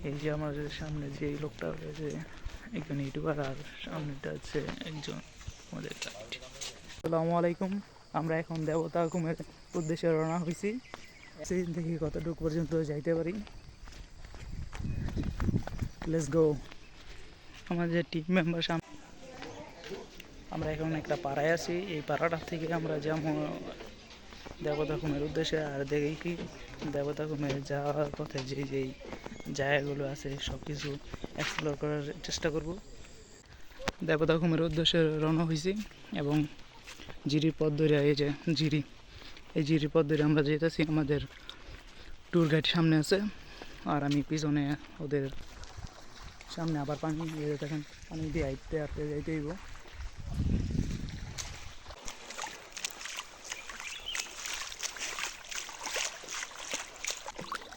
এই যে আমাদের সামনে যে লোকটা রয়েছে একজন ইউটিউবার, আর সামনেটা আছে একজন আমাদের গাইড। আসসালামু আলাইকুম। আমরা এখন দেবতা ঘুমের উদ্দেশ্যে রওনা হয়েছি। দেখি কতটুকু পর্যন্ত যাইতে পারি। Let's go. আমাদের টিম মেম্বার সামনে। আমরা এখন একটা পাড়ায় আছি। এই পাড়াটা থেকে আমরা যাবো দেবতা ঘুমের উদ্দেশ্যে। আর দেখি কি দেবতা ঘুমে যাওয়ার পথে যেই জায়গাগুলো আছে সব কিছু এক্সপ্লোর করার চেষ্টা করব। দেবতা ঘুমের উদ্দেশ্যে রওনা হয়েছি এবং জিরির পথ ধরে, এই যে এই জিরির পথ ধরে আমরা যেতেছি। আমাদের ট্যুর গাইড সামনে আছে আর আমি পিছনে। ওদের সামনে আবার পানি দেখেন, পানি দিয়ে আইতে আটতে যাইতে হইব।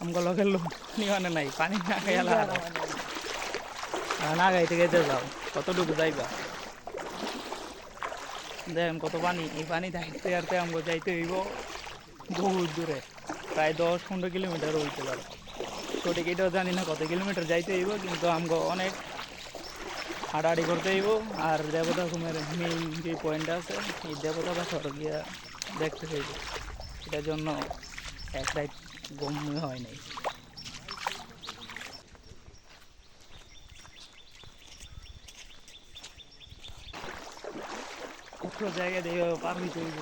আমগো লগের লোক নিবানে নাই, পানি না খাইলা না গাইতে গাইতে যাও। কতটুকু যাইবা দেখেন কত পানি। এই পানি থাকতে হাঁটতে আমগো যাইতে হইব বহুত দূরে, প্রায় 10-15 কিলোমিটার হইতে পারে। সঠিক এটাও জানি না কত কিলোমিটার যাইতে হইব, কিন্তু আমগো অনেক হাঁটাহাঁটি করতে হইব। আর দেবতা ঘুমের মেইন যে পয়েন্ট আছে, এই দেবতা পাথর গিয়া দেখতে হইব। এটার জন্য এক রাইট ঘুম হয় নাই। কত জায়গা দিয়ে পার হইতে হইব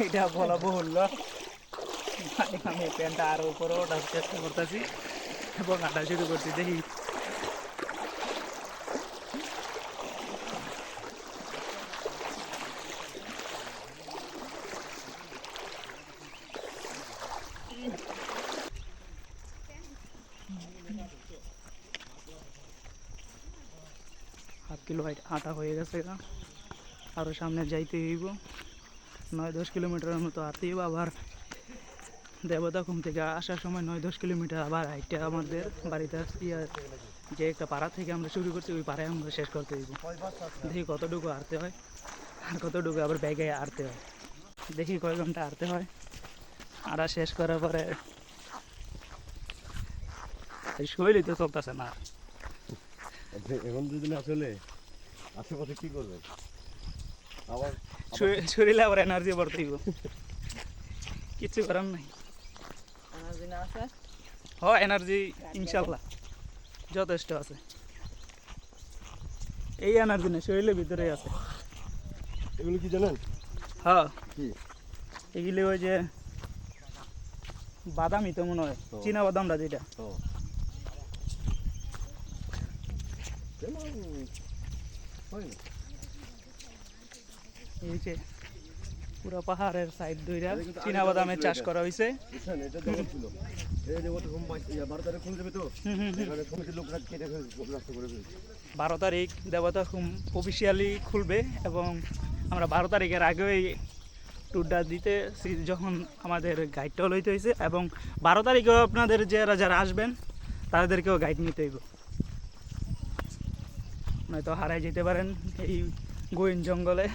এটা বলা বহুল্য। আমি প্যান্টটা আরো উপরে ওঠার চেষ্টা করতেছি এবং হাঁটা শুরু করছি। দেখি হাফ কিলো আটা হয়ে গেছে। আরও সামনে যাইতে হইব 9-10 কিলোমিটারের মতো হাঁটতে হইব। আবার দেবতা ঘুম থেকে আসার সময় 9-10 কিলোমিটার আবার হাইটে আমাদের বাড়িতে আসছি। আর যে একটা পাড়া থেকে আমরা শুরু করছি ওই পাড়ায় আমরা শেষ করতে হইব। দেখি কতটুকু হাঁটতে হয় আর কতটুকু আবার ব্যাগে হাঁটতে হয়। দেখি কয় ঘন্টা হাঁটতে হয়। আর শেষ করার পরে শরীরই তো চলতেছে না। এখন যদি না চলে আশেপাশে কি করবে? আবার শরীরে আবার এনার্জি বাড়তে হইব, কিছু করার নাই। হ্যাঁ, এনার্জি ইনশাল্লাহ যথেষ্ট আছে। এই এনার্জি না, শরীরের ভিতরে আছে। এগুলো কি জানেন? হ্যাঁ, কি এগুলি ওই যে বাদামই তো মনে হয়, চীনা বাদামটা যেটা। তেমন হয় না। এই যে পুরো পাহাড়ের সাইড ধইরা এটা কিন্তু আগে চীনা বাদামের জঙ্গল চাষ ছিল করা হয়েছে। বুঝছেন, এটা জঙ্গল ছিল। এই যে ওটা ঘুম পাইছে, 12 তারিখ খুলে দেবে তো, এখানে সমিতির লোকরা কেটে রাস্তা করে ফেলছে। 12 তারিখ দেবতা অফিসিয়ালি খুলবে এবং আমরা 12 তারিখের আগেই ট্যুরটা দিতেছি যখন আমাদের গাইডটাও লইতে হয়েছে এবং 12 তারিখেও আপনাদের যারা যারা আসবেন তাদেরকেও গাইড নিতে হইব, নয়তো হারাই যেতে পারেন এই গহীন জঙ্গলে।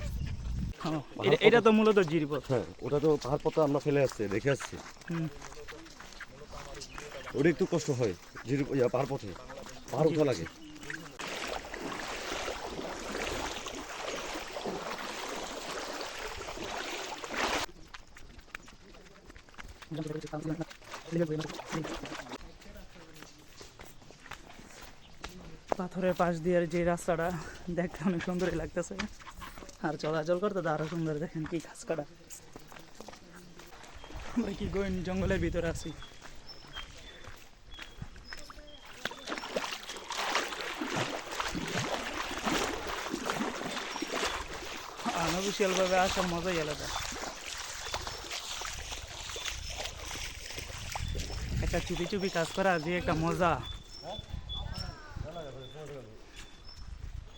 হ্যাঁ, এটা তো মূলত জিরিপথ। হ্যাঁ, ওটা তো পাহাড় পথে আমরা ফেলে আসছি, দেখে আসছি। ওটা একটু কষ্ট হয় পাহাড় পথে, পাহাড় উঠা লাগে। পাথরের পাশ দিয়ে যে রাস্তাটা দেখতে অনেক সুন্দরই লাগতেছে, আর চলাচল করতে তো আরো সুন্দর। দেখেন কি ঘাস কাটা, আমরা কি গহীন জঙ্গলের ভিতরে আছি। আনঅফিসিয়াল ভাবে আসার মজাই আলাদা। একটা চুপি চুপি কাজ করা যে একটা মজা,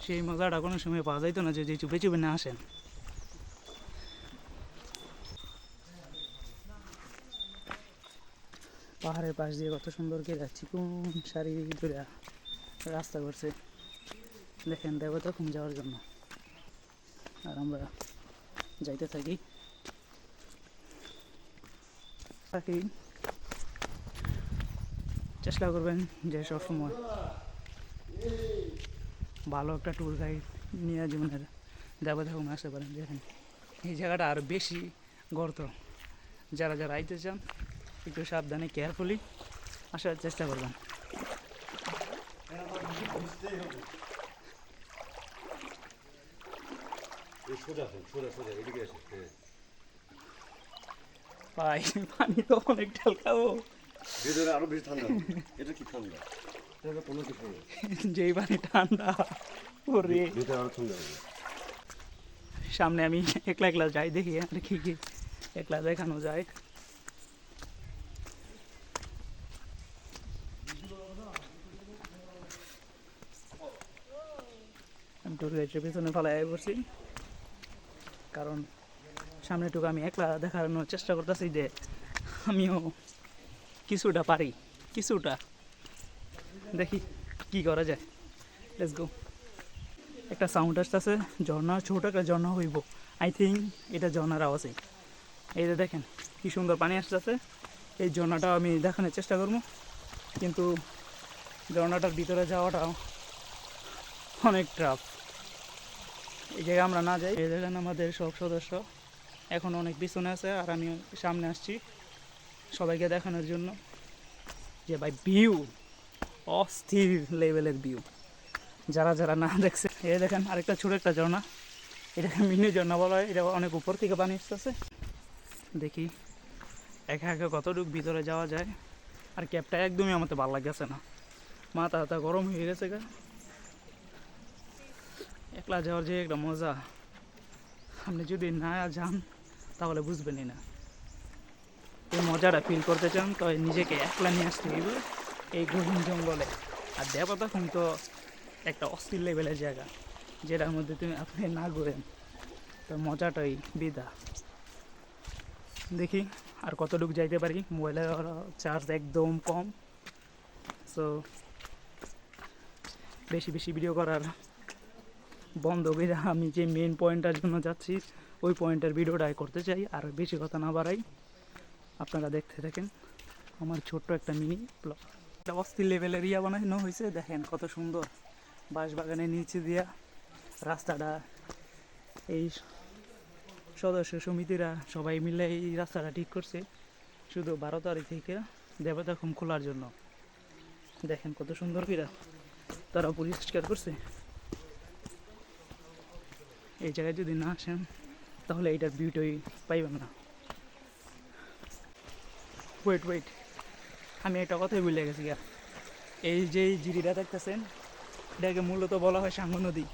সেই মজাটা কোনো সময় পাওয়া যাইতো না যদি চুপি চুপি না আসেন। পাহাড়ের পাশ দিয়ে কত সুন্দর করে যাচ্ছি, কোন সারি ধরে রাস্তা করছে দেখেন দেবতা খুম যাওয়ার জন্য, আর আমরা যাইতে থাকি। চেষ্টা করবেন যে সবসময় ভালো একটা ট্যুর গাইড নিয়ে জীবনের দেবতা খুম আসতে পারেন। দেখেন এই জায়গাটা আরও বেশি গর্ত, যারা যারা আইতে চান একটু সাবধানে কেয়ারফুলি আসার চেষ্টা করবেন। ভাই পানি তো অনেক ঢালকাও, ভিতরে আরো বেশি ঠান্ডা। এটা কি ঠান্ডা? এটা কোনো কিছু নেই। যেই পানি ঠান্ডা ওরে। ভিতরে আরো ঠান্ডা হবে। সামনে আমি একলা একলা যাই, দেখি আর কি কি একলা দেখানো যায়। আমি ট্যুর গাইডের পিছনে ফালাই পড়ছি, কারণ সামনেটুকু আমি একলা দেখানোর চেষ্টা করতেছি যে আমিও কিছুটা পারি, কিছুটা দেখি কি করা যায়। Let's go. একটা সাউন্ড আসতেছে, ঝর্ণা, ছোট একটা ঝর্ণা হইব, আই থিঙ্ক এটা ঝর্ণার আওয়াজই। এই যে দেখেন কি সুন্দর পানি আসতেছে, এই ঝর্ণাটাও আমি দেখানোর চেষ্টা করবো, কিন্তু ঝর্ণাটার ভিতরে যাওয়াটাও অনেক টাফ। এই জায়গায় আমরা না যাই। এই দেখেন আমাদের সব সদস্য এখন অনেক পিছনে আছে আর আমি সামনে আসছি সবাইকে দেখানোর জন্য যে ভাই ভিউ অস্থির লেভেলের ভিউ। যারা যারা না দেখছে, এই দেখেন আরেকটা ছোট একটা ঝর্ণা, এটাকে মিনি ঝর্ণা বলা হয়, এটা অনেক উপর থেকে পানি আসতেছে। দেখি একা একা কতটুকু ভিতরে যাওয়া যায়। আর ক্যাবটা একদমই আমাকে ভালো লাগতেছে না, মাথা হাতা গরম হয়ে গেছে গা। একলা যাওয়ার যে একটা মজা, আপনি যদি না যান তাহলে বুঝবেনই না। এই মজাটা ফিল করতে চান তো নিজেকে একলা নিয়ে আসতে হইবে এই গহীন জঙ্গলে। আর দেবতা খুম তো একটা অস্থির লেভেলের জায়গা, যেটার মধ্যে আপনি না ঘুরেন তো মজাটাই বিদা। দেখি আর কতটুকু যাইতে পারি, মোবাইলের চার্জ একদম কম, সো বেশি বেশি ভিডিও করার বন্ধ করে আমি যে মেন পয়েন্টটার জন্য যাচ্ছি ওই পয়েন্টের ভিডিওটাই করতে চাই। আর বেশি কথা না বাড়াই, আপনারা দেখতে থাকেন আমার ছোট্ট একটা মিনি ব্লগ। একটা অস্থির লেভেলের ইয়া বানানো হয়েছে, দেখেন কত সুন্দর বাঁশবাগানের নিচে দিয়া রাস্তাটা। এই সদস্য সমিতিরা সবাই মিলে এই রাস্তাটা ঠিক করছে শুধু 12 তারিখ থেকে দেবতা খুম খোলার জন্য। দেখেন কত সুন্দর করে তারা পরিষ্কার করছে। এই জায়গায় যদি না আসেন তাহলে এইটার ভিউটাই পাইবেন না। ওয়েট আমি একটা কথাই ভুলে গেছি। এই যে জিরিটা দেখতেছেন, এটাকে মূলত বলা হয় সাঙ্গু নদী।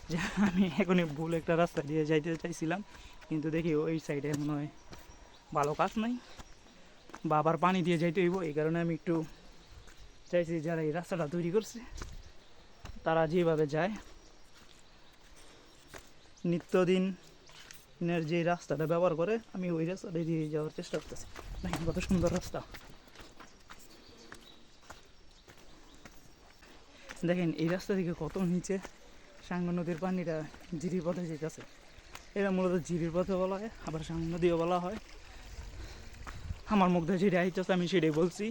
যে আমি এখনই ভুল একটা রাস্তা দিয়ে যাইতে চাইছিলাম, কিন্তু দেখি ওই সাইডে মনে হয় ভালো কাজ নাই বা আবার পানি দিয়ে যাইতে হইব। এই কারণে আমি একটু চাইছি যারা এই রাস্তাটা তৈরি করছে তারা যেভাবে যায় নিত্যদিনের যে রাস্তাটা ব্যবহার করে, আমি ওই রাস্তাটা দিয়ে যাওয়ার চেষ্টা করতেছি। দেখেন কত সুন্দর রাস্তা। দেখেন এই রাস্তা থেকে কত নিচে সাঙ্গু নদীর পানিটা জিরির পথে যেতেছে। এটা মূলত জিরির পথে বলা হয়, আবার সাঙ্গু নদীও বলা হয়। আমার মুখ দিয়ে যেটা আইতেছে আমি সেটাই বলছি,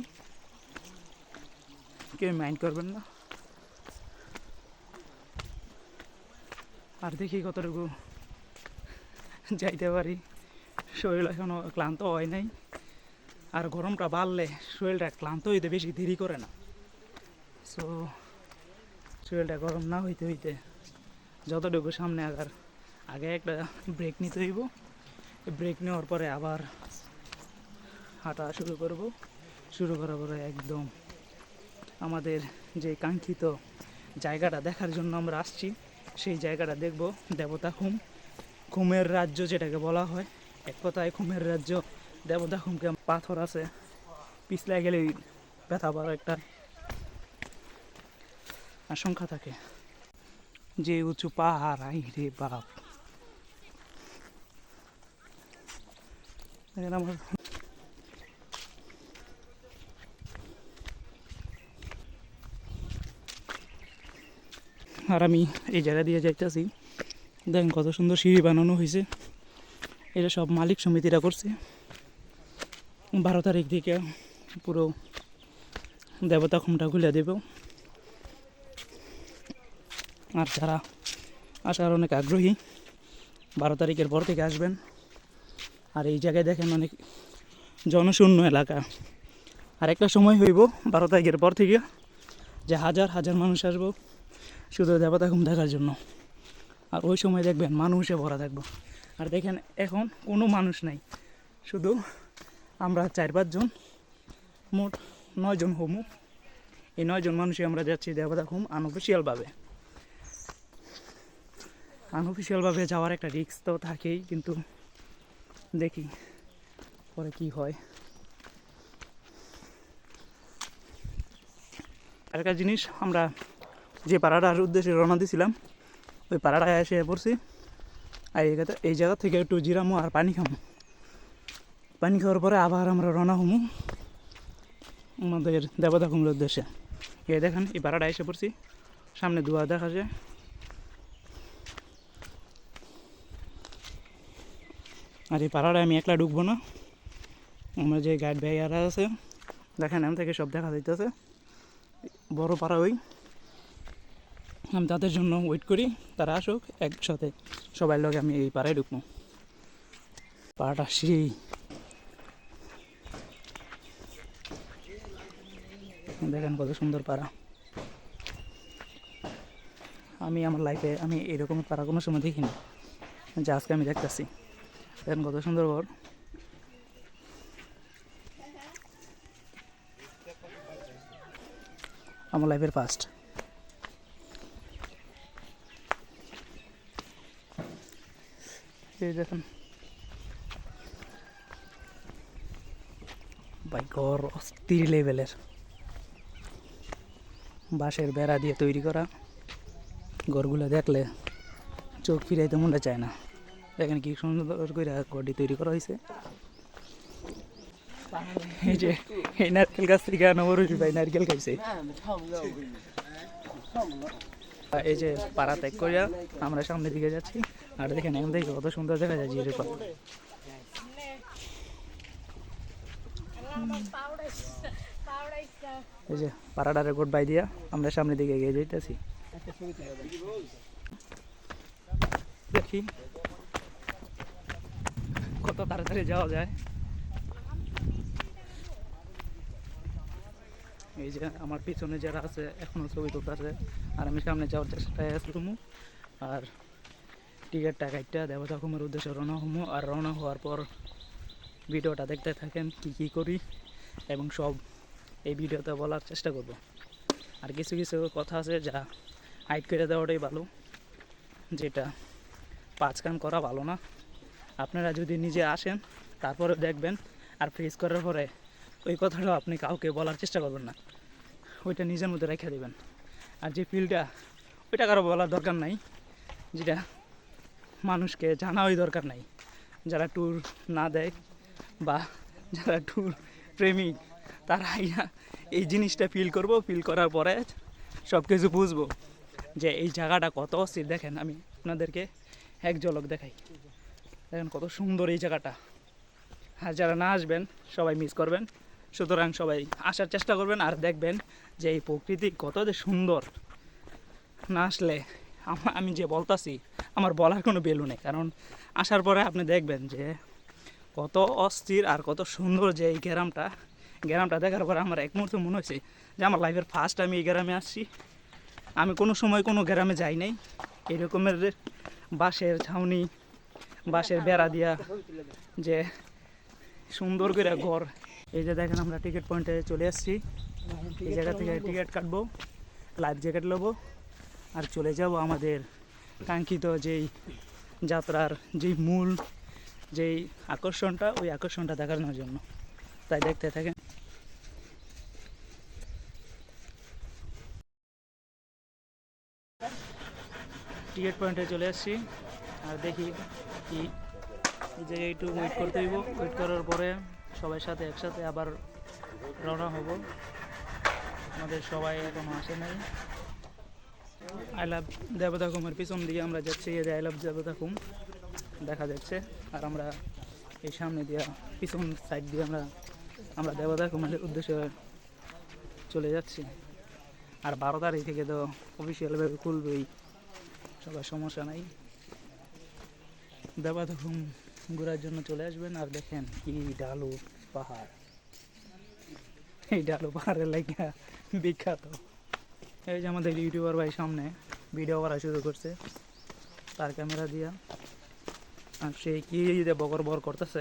কেউ মাইন্ড করবেন না। আর দেখি কতটুকু যাইতে পারি। শরীর এখনও ক্লান্ত হয় নাই, আর গরমটা বাড়লে শরীরটা ক্লান্ত হইতে বেশি দেরি করে না। সো শরীরটা গরম না হইতে হইতে যতটুকু সামনে আগার আগে একটা ব্রেক নিতে হইব। ব্রেক নেওয়ার পরে আবার হাঁটা শুরু করব। শুরু করার পরে একদম আমাদের যে কাঙ্ক্ষিত জায়গাটা দেখার জন্য আমরা আসছি সেই জায়গাটা দেখব, দেবতা খুম, খুমের রাজ্য যেটাকে বলা হয়। এক কথায় খুমের রাজ্য দেবতা খুমকে পাথর আছে, পিছলে গেলে ব্যথা পাওয়ার একটা আশঙ্কা থাকে। যে উঁচু পাহাড়, আই রে বাপ। আমার আর আমি এই জায়গা দিয়ে যাইতেছি। দেখেন কত সুন্দর সিঁড়ি বানানো হয়েছে। এটা সব মালিক সমিতিরা করছে। 12 তারিখ থেকে পুরো দেবতা খুমটা খুলে দেব। আর যারা আসার অনেক আগ্রহী 12 তারিখের পর থেকে আসবেন। আর এই জায়গায় দেখেন অনেক জনশূন্য এলাকা। আর একটা সময় হইব 12 তারিখের পর থেকে যে হাজার হাজার মানুষ আসবো শুধু দেবতা খুম দেখার জন্য। আর ওই সময় দেখবেন মানুষে ভরা থাকবো। আর দেখেন এখন কোনো মানুষ নাই, শুধু আমরা 4-5 জন, মোট 9 জন হমু। এই 9 জন মানুষই আমরা যাচ্ছি দেবতা খুম আনঅফিসিয়ালভাবে। আনঅফিসিয়ালভাবে যাওয়ার একটা রিস্ক তো থাকেই, কিন্তু দেখি পরে কি হয়। আরেকটা জিনিস, আমরা যে পাড়াটার উদ্দেশ্যে রওনা দিয়েছিলাম ওই পাড়াটায় এসে পড়ছি। আর এই জায়গা থেকে একটু জিরামো আর পানি খামো। পানি খাওয়ার পরে আবার আমরা রওনা হমু আমাদের দেবতা খুমের উদ্দেশ্যে। এই দেখেন এই পাড়াটায় এসে পড়ছি, সামনে দুয়া দেখা যায়। আর এই পাড়াটায় আমি একলা ঢুকবো না, আমার যে গাইড ভাইয়ারা আছে দেখেন এখান থেকে সব দেখা যাইতেছে। বড় পাড়া ওই, আমি তাদের জন্য ওয়েট করি, তারা আসুক একসাথে সবাই লোক আমি এই পাড়ায় ঢুকবো। পাড়াটা সেই দেখেন কত সুন্দর পাড়া। আমি আমার লাইফে আমি এরকম পাড়া কোনো সময় দেখিনি, যে আজকে আমি দেখতেছি। দেখেন কত সুন্দর ঘর। আমার লাইফের ফার্স্ট। এই দেখেন ভাই ঘর অস্থির লেভেলের, বাঁশের বেড়া দিয়ে তৈরি করা। ঘরগুলো দেখলে চোখ ফিরাইতে মনে চায় না। দেখেন কি সুন্দর করে ঘরটি তৈরি করা হয়েছে। এই যে এই নারকেল গাছ থেকে নবরুষি ভাই নারকেল খাইছে। এই যে পাড়া ত্যাগ করিয়া আমরা সামনের দিকে যাচ্ছি। আর দেখেন এখান থেকে কত সুন্দর দেখা যায় জিরের পাতা। এই যে পাড়াটারে গোট বাই দিয়া আমরা সামনের দিকে এগিয়ে যাইতেছি। দেখি কত তাড়াতাড়ি যাওয়া যায়। এই যে আমার পিছনে যারা আছে এখনো ছবি তুলতেছে, আর আমি সামনে যাওয়ার চেষ্টায় আসলাম। আর টিকিটটা কাটটা দেবতা খুমের উদ্দেশ্যে রওনা হমু। আর রওনা হওয়ার পর ভিডিওটা দেখতে থাকেন কি কি করি এবং সব এই ভিডিওতে বলার চেষ্টা করব। আর কিছু কিছু কথা আছে যা হাইড করে দেওয়াটাই ভালো, যেটা 5 কান করা ভালো না। আপনারা যদি নিজে আসেন তারপরে দেখবেন, আর ফেস করার পরে ওই কথাটা আপনি কাউকে বলার চেষ্টা করবেন না, ওইটা নিজের মধ্যে রেখে দেবেন। আর যে ফিলটা, ওইটা কারো বলার দরকার নাই, যেটা মানুষকে জানাওই দরকার নাই। যারা ট্যুর না দেয় বা যারা ট্যুর প্রেমিক, তারা এই জিনিসটা ফিল করবো, ফিল করার পরে সব কিছু বুঝবো যে এই জায়গাটা কত অস্থির। দেখেন আমি আপনাদেরকে এক ঝলক দেখাই, দেখেন কত সুন্দর এই জায়গাটা। আর যারা না আসবেন সবাই মিস করবেন, সুতরাং সবাই আসার চেষ্টা করবেন আর দেখবেন যে এই প্রকৃতি কত যে সুন্দর। না আসলে আমি যে বলতাছি আমার বলার কোনো ভ্যালু নেই, কারণ আসার পরে আপনি দেখবেন যে কত অস্থির আর কত সুন্দর যে এই গ্রামটা দেখার পরে আমার এক মুহূর্তে মনে হয়েছে যে আমার লাইফের ফার্স্ট আমি এই গ্রামে আসছি। আমি কোনো সময় কোনো গ্রামে যাই নাই এরকমের বাঁশের ছাউনি, বাঁশের বেড়া দিয়া যে সুন্দর করে ঘর। এই যে দেখেন আমরা টিকিট পয়েন্টে চলে আসছি, এই জায়গা থেকে টিকিট কাটবো, লাইফ জ্যাকেট নেবো আর চলে যাব আমাদের কাঙ্ক্ষিত যেই যাত্রার যেই মূল যেই আকর্ষণটা, ওই আকর্ষণটা দেখানোর জন্য। তাই দেখতে থাকেন। টিকিট পয়েন্টে চলে আসছি আর দেখি কি এই জায়গায় একটু ওয়েট করতে হইব। ওয়েট করার পরে সবাই সাথে একসাথে আবার রওনা হব। আমাদের সবাই এখনো আসে নাই। আই লাভ দেবতাখুমের পিছন দিকে আমরা যাচ্ছি, এই যে আই লাভ দেবতাখুম দেখা যাচ্ছে। আর আমরা এই সামনে দিয়ে পিছন সাইড দিয়ে আমরা দেবতাখুমের উদ্দেশ্যে চলে যাচ্ছি। আর 12 তারিখ থেকে তো অফিসিয়ালভাবে খুলবেই, সবার সমস্যা নাই। দেবতাখুম ঘোরার জন্য চলে আসবেন। আর দেখেন কি ঢালু পাহাড়, এই ঢালু পাহাড়ের লাইগা বিখ্যাত। এই যে আমাদের ইউটিউবার ভাই সামনে ভিডিও করা শুরু করছে তার ক্যামেরা দিয়া, আর সে কি বকর বর করতেছে।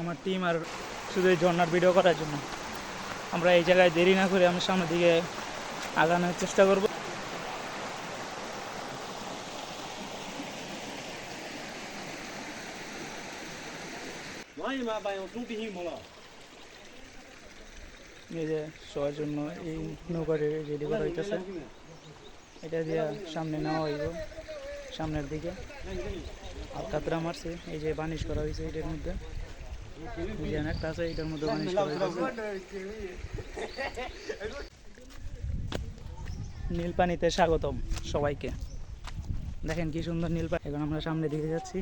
আমার টিম আর শুধু এই ঝর্নার ভিডিও করার জন্য আমরা এই জায়গায় দেরি না করে আমি সামনের দিকে আগানোর চেষ্টা করব। এই যে সবার জন্য এই নৌকাটি রেডি করা হইতেছে, এটা দিয়ে সামনে নেওয়া হইব সামনের দিকে। আর কাতরা মারছে, এই যে বানিশ করা হয়েছে এটার মধ্যে, একটা আছে এটার মধ্যে বানিশ করা হয়েছে। নীল পানিতে স্বাগতম সবাইকে। দেখেন কি সুন্দর নীল পানি। এখন আমরা সামনের দিকে যাচ্ছি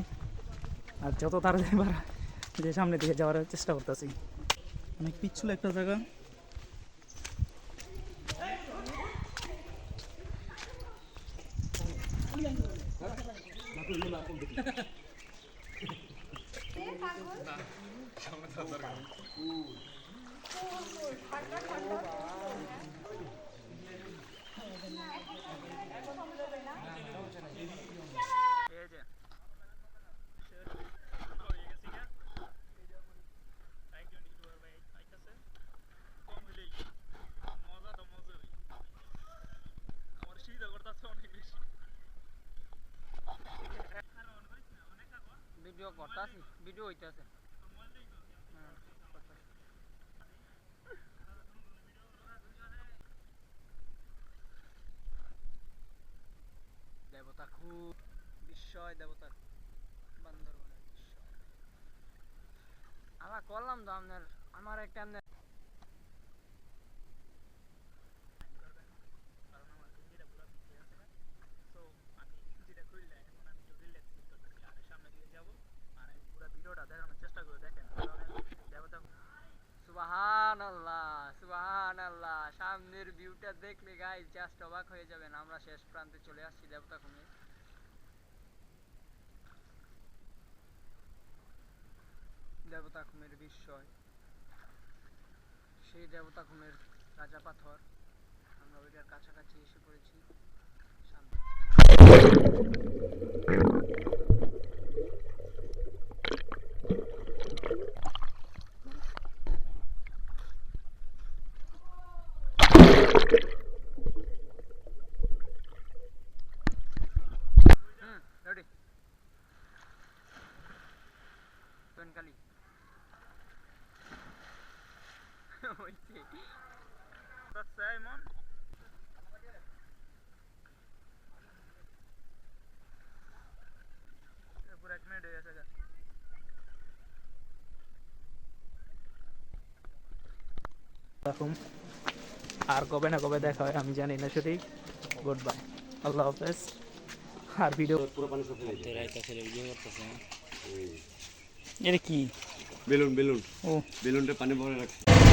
আর যত তাড়াতাড়ি পারা যে সামনের দিকে যাওয়ার চেষ্টা করতেছি। অনেক পিচ্ছিল একটা জায়গা। ভিডিও করতাছি, ভিডিও হইতাছে। দেবতা খুব বিস্ময়, দেবতা বান্দরবনের বিস্ময়। আমরা করলাম তো আমার একটা সুবহানাল্লাহ, সুবহানাল্লাহ। সামনের ভিউটা দেখলে গাইস জাস্ট অবাক হয়ে যাবেন। আমরা শেষ প্রান্তে চলে আসছি দেবতাখুমে। দেবতাখুমের বিস্ময়, সেই দেবতাখুমের রাজা পাথর। আমরা ওইটার কাছাকাছি এসে পড়েছি। যাবেন খালি হইছে সাইমন পুরো 1 মিনিট হয়ে গেছে দেখুন আর কবে না কবে দেখা হয় আমি জানি না সঠিক গুড বাই আল্লাহ হাফেজ আর ভিডিও পুরো পানি সব ফেলে এটা কি বেলুন বেলুন ও বেলুনটা পানি ভরে রাখছে